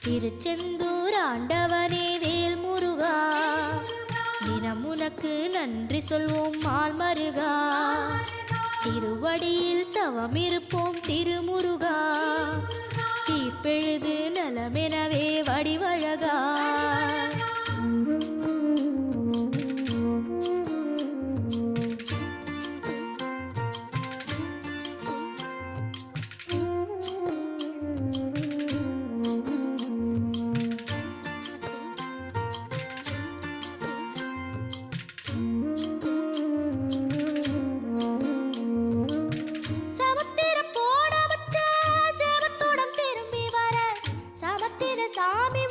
திருச்செந்தூர் ஆண்டவனே வேல் முருகா, தினம் உனக்கு நன்றி சொல்வோம் மால் மருகா. திருவடியில் தவம் இருப்போம் திருமுருகா, தீப்பெழுது நலமெனவே வடிவழகா. சாமி